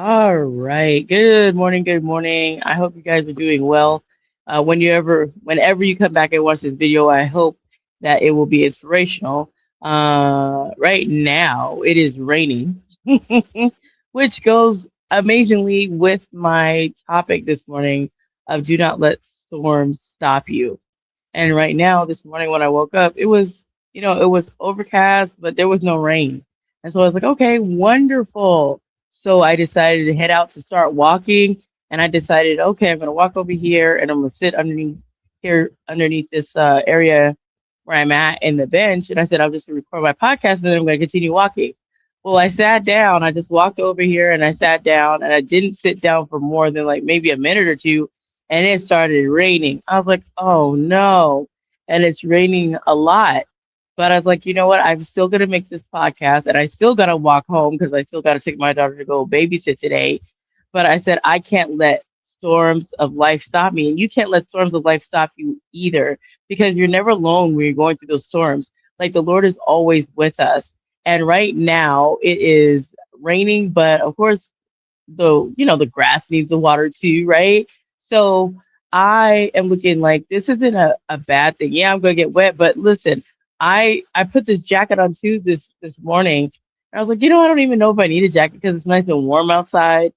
All right. Good morning. Good morning. I hope you guys are doing well. Whenever you come back and watch this video, I hope that it will be inspirational. Right now, it is raining, which goes amazingly with my topic this morning of do not let storms stop you. And right now, this morning when I woke up, it was overcast, but there was no rain. And so I was like, okay, wonderful. So I decided to head out to start walking. And I decided, okay, I'm going to walk over here and I'm going to sit underneath this area where I'm at in the bench. And I said, I'll just record my podcast and then I'm going to continue walking. Well, I sat down. I just walked over here and I sat down and I didn't sit down for more than like maybe a minute or two and it started raining. I was like, oh no. And it's raining a lot. But I was like, you know what? I'm still going to make this podcast and I still got to walk home because I still got to take my daughter to go babysit today. But I said, I can't let storms of life stop me. And you can't let storms of life stop you either because you're never alone when you're going through those storms. Like the Lord is always with us. And right now it is raining, but of course, the grass needs the water too, right? So I am looking like this isn't a bad thing. Yeah, I'm gonna get wet, but listen, I put this jacket on too this morning. And I was like, I don't even know if I need a jacket because it's nice and warm outside.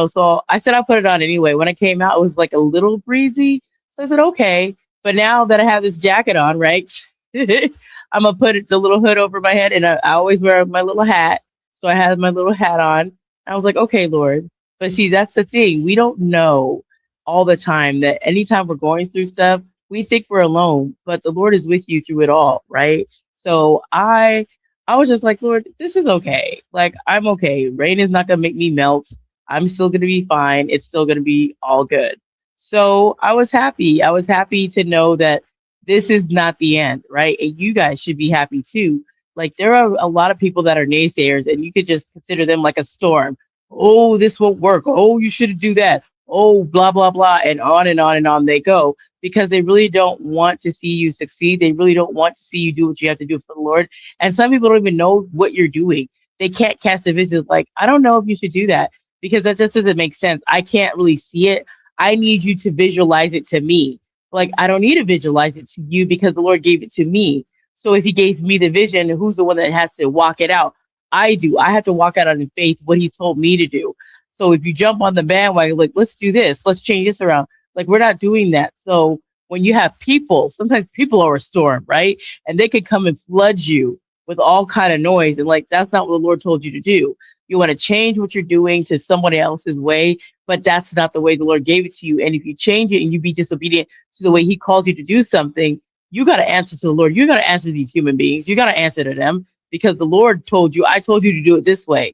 So I said I'll put it on anyway. When I came out, it was like a little breezy. So I said, okay. But now that I have this jacket on, right? I'm gonna put the little hood over my head and I always wear my little hat. So I had my little hat on. I was like, okay, Lord. But see, that's the thing. We don't know all the time that anytime we're going through stuff, we think we're alone, but the Lord is with you through it all, right? So I was just like, Lord, this is okay. Like I'm okay. Rain is not gonna make me melt. I'm still gonna be fine. It's still gonna be all good. So I was happy. I was happy to know that this is not the end, right? And you guys should be happy too. Like there are a lot of people that are naysayers, and you could just consider them like a storm. Oh, this won't work. Oh, you shouldn't do that. Oh, blah, blah, blah. And on and on and on they go because they really don't want to see you succeed. They really don't want to see you do what you have to do for the Lord. And some people don't even know what you're doing. They can't cast a visit like, I don't know if you should do that because that just doesn't make sense. I can't really see it. I need you to visualize it to me. Like, I don't need to visualize it to you because the Lord gave it to me. So if he gave me the vision, who's the one that has to walk it out? I do. I have to walk out on in faith what he's told me to do. So if you jump on the bandwagon, like, let's do this, let's change this around. Like, we're not doing that. So when you have people, sometimes people are a storm, right? And they could come and flood you with all kind of noise. And like, that's not what the Lord told you to do. You want to change what you're doing to somebody else's way, but that's not the way the Lord gave it to you. And if you change it and you be disobedient to the way he called you to do something, you got to answer to the Lord. You got to answer these human beings. You got to answer to them because the Lord told you, I told you to do it this way.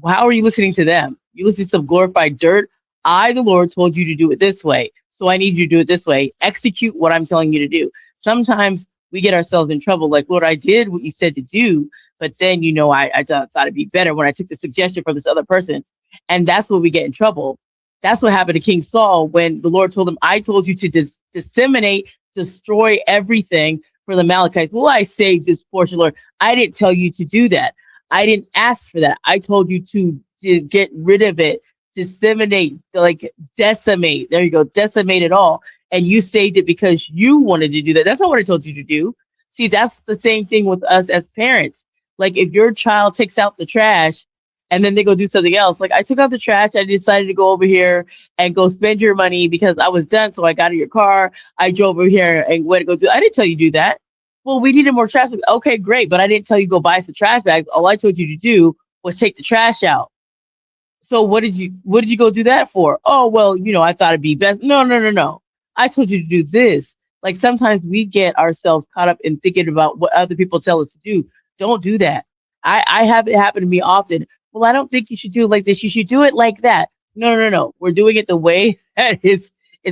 How are you listening to them? You listen to some glorified dirt. I, the Lord, told you to do it this way. So I need you to do it this way. Execute what I'm telling you to do. Sometimes we get ourselves in trouble. Like, Lord, I did what you said to do. But then, I thought it'd be better when I took the suggestion from this other person. And that's where we get in trouble. That's what happened to King Saul when the Lord told him, I told you to disseminate, destroy everything for the Amalekites. Well, I saved this portion, Lord. I didn't tell you to do that. I didn't ask for that. I told you to get rid of it, disseminate, like decimate. There you go, decimate it all. And you saved it because you wanted to do that. That's not what I told you to do. See, that's the same thing with us as parents. Like if your child takes out the trash and then they go do something else. Like I took out the trash, I decided to go over here and go spend your money because I was done. So I got in your car, I drove over here and went to go do. I didn't tell you to do that. Well, we needed more trash bags. Okay, great. But I didn't tell you go buy some trash bags. All I told you to do was take the trash out. So what did you go do that for? Oh, well, I thought it'd be best. No, no, no, no. I told you to do this. Like sometimes we get ourselves caught up in thinking about what other people tell us to do. Don't do that. I have it happen to me often. Well, I don't think you should do it like this. You should do it like that. No, no, no, no. We're doing it the way that is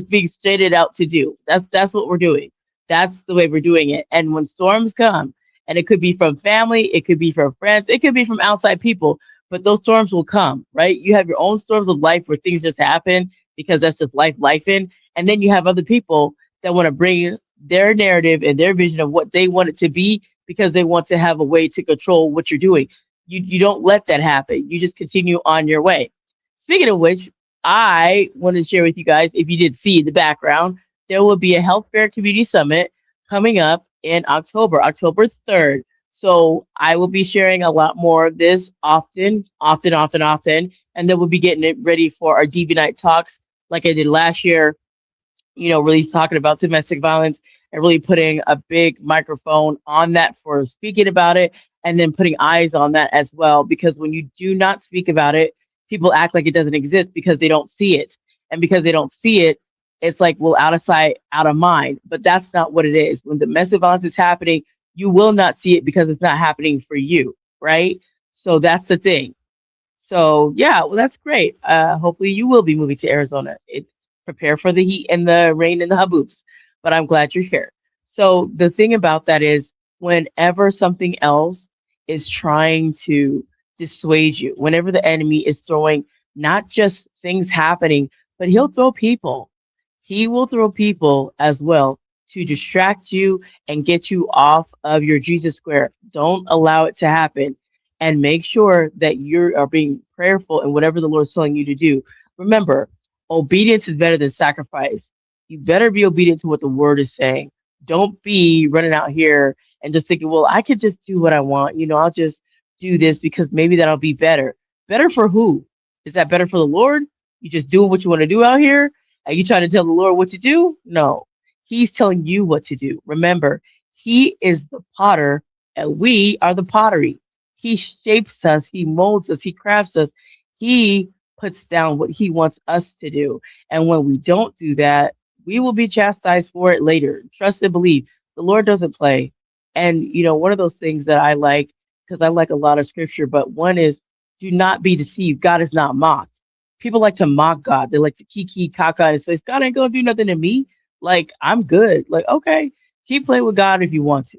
being stated out to do. That's what we're doing. That's the way we're doing it. And when storms come, and it could be from family, it could be from friends, it could be from outside people, but those storms will come, right? You have your own storms of life where things just happen because that's just life in. And then you have other people that want to bring their narrative and their vision of what they want it to be because they want to have a way to control what you're doing. You don't let that happen. You just continue on your way. Speaking of which, I want to share with you guys, if you did see in the background, there will be a Health Fair Community Summit coming up in October, October 3rd. So I will be sharing a lot more of this often, often, often, often. And then we'll be getting it ready for our DV Night Talks like I did last year, really talking about domestic violence and really putting a big microphone on that for speaking about it and then putting eyes on that as well. Because when you do not speak about it, people act like it doesn't exist because they don't see it. And because they don't see it, it's like, well, out of sight, out of mind. But that's not what it is. When domestic violence is happening, you will not see it because it's not happening for you, right? So that's the thing. So yeah, well, that's great. Hopefully you will be moving to Arizona. Prepare for the heat and the rain and the haboops. But I'm glad you're here. So the thing about that is, whenever something else is trying to dissuade you, whenever the enemy is throwing not just things happening, but he'll throw people. He will throw people as well to distract you and get you off of your Jesus square. Don't allow it to happen, and make sure that you are being prayerful in whatever the Lord's telling you to do. Remember, obedience is better than sacrifice. You better be obedient to what the word is saying. Don't be running out here and just thinking, well, I could just do what I want. I'll just do this because maybe that'll be better. Better for who? Is that better for the Lord? You just doing what you want to do out here? Are you trying to tell the Lord what to do? No. He's telling you what to do. Remember, he is the potter and we are the pottery. He shapes us, he molds us, he crafts us. He puts down what he wants us to do. And when we don't do that, we will be chastised for it later. Trust and believe. The Lord doesn't play. And, one of those things that I like, because I like a lot of scripture, but one is, do not be deceived. God is not mocked. People like to mock God. They like to kiki kaka in his face. God ain't going to do nothing to me. Like, I'm good. Like, okay, keep playing with God if you want to.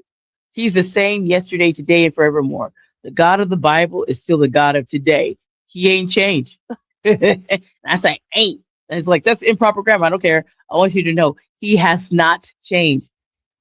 He's the same yesterday, today, and forevermore. The God of the Bible is still the God of today. He ain't changed. I say ain't. And it's like, that's improper grammar. I don't care. I want you to know he has not changed.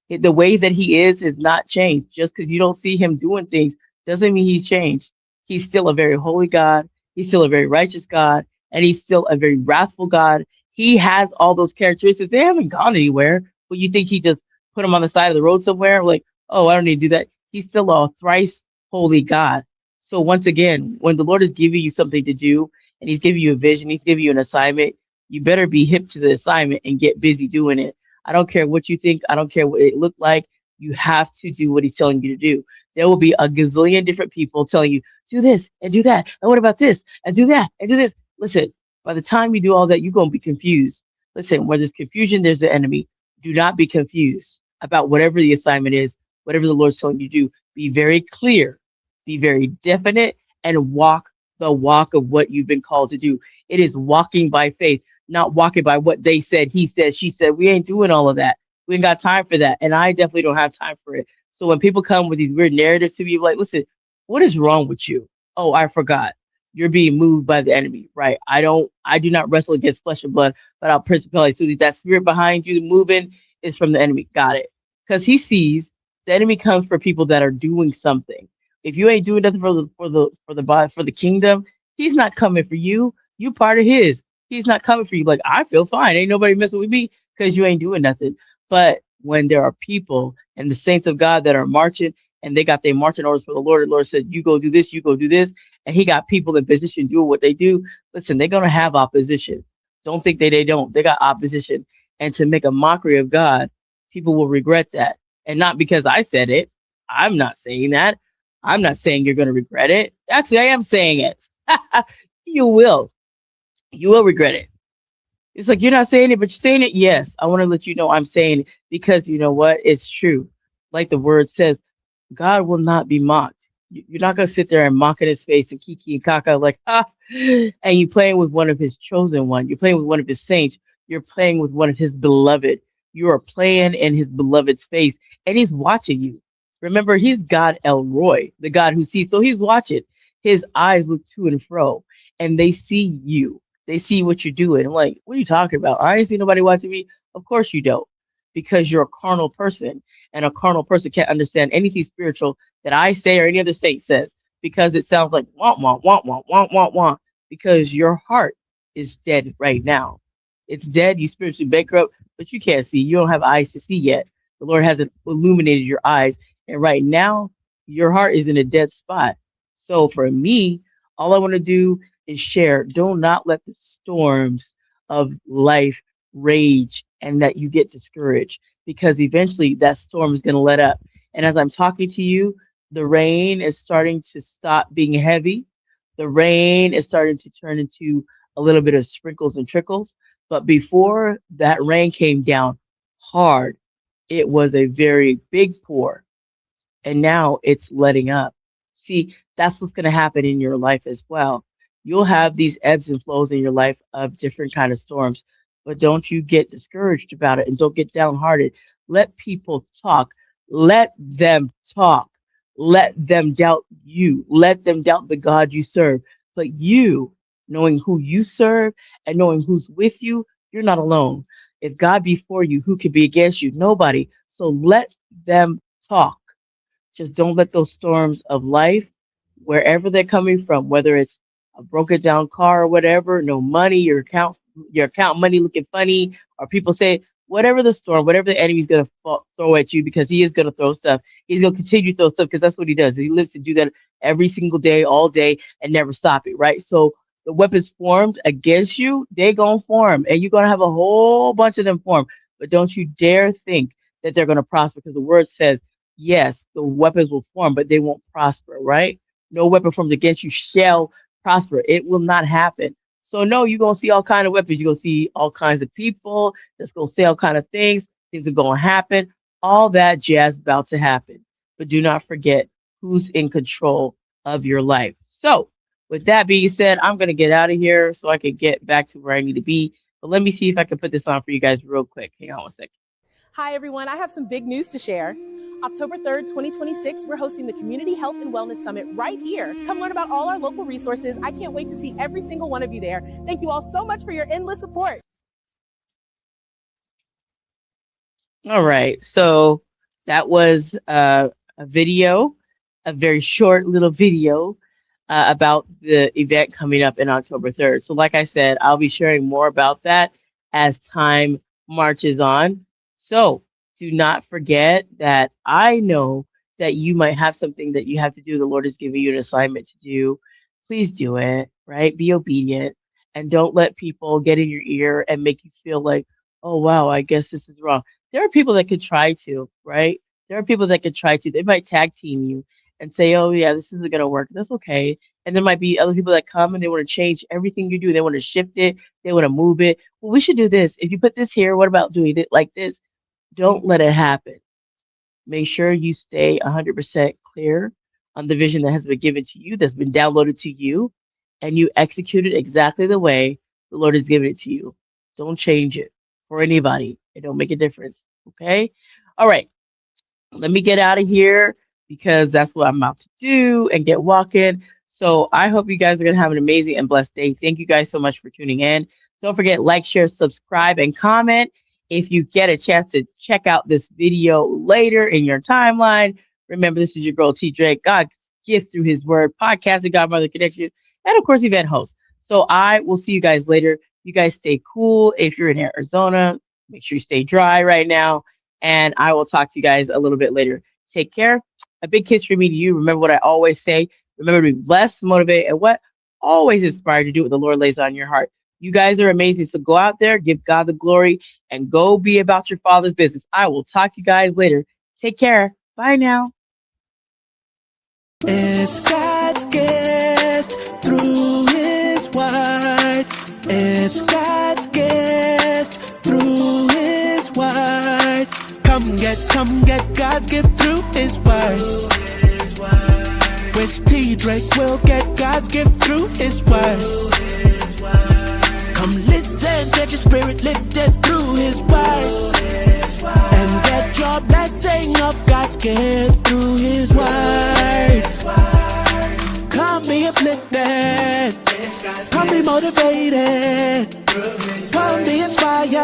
The way that he is has not changed. Just because you don't see him doing things doesn't mean he's changed. He's still a very holy God. He's still a very righteous God. And he's still a very wrathful God. He has all those characteristics. They haven't gone anywhere. But you think he just put them on the side of the road somewhere? Like, oh, I don't need to do that. He's still a thrice holy God. So once again, when the Lord is giving you something to do and he's giving you a vision, he's giving you an assignment, you better be hip to the assignment and get busy doing it. I don't care what you think. I don't care what it looked like. You have to do what he's telling you to do. There will be a gazillion different people telling you, do this and do that. And what about this? And do that and do this. Listen, by the time you do all that, you're going to be confused. Listen, where there's confusion, there's the enemy. Do not be confused about whatever the assignment is, whatever the Lord's telling you to do. Be very clear, be very definite, and walk the walk of what you've been called to do. It is walking by faith, not walking by what they said, he said, she said. We ain't doing all of that. We ain't got time for that. And I definitely don't have time for it. So when people come with these weird narratives to me, like, listen, what is wrong with you? Oh, I forgot. You're being moved by the enemy, right? I do not wrestle against flesh and blood, but I'll principalities. So that spirit behind you moving is from the enemy. Got it. Because he sees the enemy comes for people that are doing something. If you ain't doing nothing for the kingdom, he's not coming for you. You part of his. He's not coming for you. Like, I feel fine. Ain't nobody messing with me because you ain't doing nothing. But when there are people and the saints of God that are marching and they got their marching orders for the Lord said, you go do this, you go do this, and he got people in position doing what they do, listen, they're gonna have opposition. Don't think they don't. They got opposition. And to make a mockery of God, people will regret that. And not because I said it. I'm not saying that. I'm not saying you're gonna regret it. Actually, I am saying it. You will. You will regret it. It's like you're not saying it, but you're saying it. Yes, I want to let you know I'm saying it because you know what? It's true. Like the word says, God will not be mocked. You're not going to sit there and mock at his face and kiki and kaka like, and you playing with one of his chosen one. You're playing with one of his saints. You're playing with one of his beloved. You are playing in his beloved's face and he's watching you. Remember, he's God Elroy, the God who sees. So he's watching. His eyes look to and fro and they see you. They see what you're doing. I'm like, what are you talking about? I ain't see nobody watching me. Of course you don't, because you're a carnal person, and a carnal person can't understand anything spiritual that I say or any other saint says because it sounds like wah wah wah wah wah wah wah. because your heart is dead right now. It's dead. You spiritually bankrupt, but you can't see. You don't have eyes to see yet. The Lord hasn't illuminated your eyes. And right now, your heart is in a dead spot. So for me, all I want to do is share. Do not let the storms of life rage and that you get discouraged, because eventually that storm is going to let up. And as I'm talking to you, the rain is starting to stop being heavy. The rain is starting to turn into a little bit of sprinkles and trickles. But before that rain came down hard, it was a very big pour, and now it's letting up. See, that's what's going to happen in your life as well. You'll have these ebbs and flows in your life of different kind of storms, but don't you get discouraged about it and don't get downhearted. Let people talk. Let them talk. Let them doubt you. Let them doubt the God you serve. But you, knowing who you serve and knowing who's with you, you're not alone. If God be for you, who can be against you? Nobody. So let them talk. Just don't let those storms of life, wherever they're coming from, whether it's a broken down car or whatever, no money, your account money looking funny, or people say whatever the storm, whatever the enemy's gonna throw at you, because he is gonna throw stuff. He's gonna continue to throw stuff because that's what he does. He lives to do that every single day, all day, and never stop it, right? So the weapons formed against you, they gonna form, and you're gonna have a whole bunch of them form. But don't you dare think that they're gonna prosper, because the word says, yes, the weapons will form, but they won't prosper, right? No weapon formed against you shall prosper. It will not happen. So no, you're gonna see all kind of weapons. You're gonna see all kinds of people that's gonna say all kind of things. Things are gonna happen. All that jazz about to happen. But do not forget who's in control of your life. So with that being said, I'm gonna get out of here so I can get back to where I need to be. But let me see if I can put this on for you guys real quick. Hang on one second. Hi, everyone. I have some big news to share. October 3rd, 2026, we're hosting the Community Health and Wellness Summit right here. Come learn about all our local resources. I can't wait to see every single one of you there. Thank you all so much for your endless support. All right. So that was a video, a very short little video about the event coming up in October 3rd. So, like I said, I'll be sharing more about that as time marches on. So, do not forget that I know that you might have something that you have to do. The Lord is giving you an assignment to do. Please do it, right? Be obedient, and don't let people get in your ear and make you feel like, oh, wow, I guess this is wrong. There are people that could try to, right? There are people that could try to. They might tag team you and say, oh, yeah, this isn't going to work. That's okay. And there might be other people that come and they want to change everything you do. They want to shift it. They want to move it. Well, we should do this. If you put this here, what about doing it like this? Don't let it happen. Make sure you stay 100% clear on the vision that has been given to you, that's been downloaded to you, and you execute it exactly the way the Lord has given it to you. Don't change it for anybody. It don't make a difference. Okay? All right. Let me get out of here because that's what I'm about to do and get walking. So I hope you guys are going to have an amazing and blessed day. Thank you guys so much for tuning in. Don't forget, like, share, subscribe, and comment. If you get a chance to check out this video later in your timeline, remember, this is your girl, T. Drake, God's gift through his word, podcasting, Godmother Connection, and of course, event host. So I will see you guys later. You guys stay cool. If you're in Arizona, make sure you stay dry right now. And I will talk to you guys a little bit later. Take care. A big kiss from me to you. Remember what I always say. Remember to be blessed, motivated, and what? Always inspired to do what the Lord lays on your heart. You guys are amazing. So go out there, give God the glory, and go be about your Father's business. I will talk to you guys later. Take care. Bye now. It's God's gift through his word. It's God's gift through his word. Come get God's gift through his word. With T. Drake, we'll get God's gift through his word. Come listen, get your spirit lifted through his word. And get your blessing of God's gift through his word. Come be uplifted. Come be motivated. Come be inspired.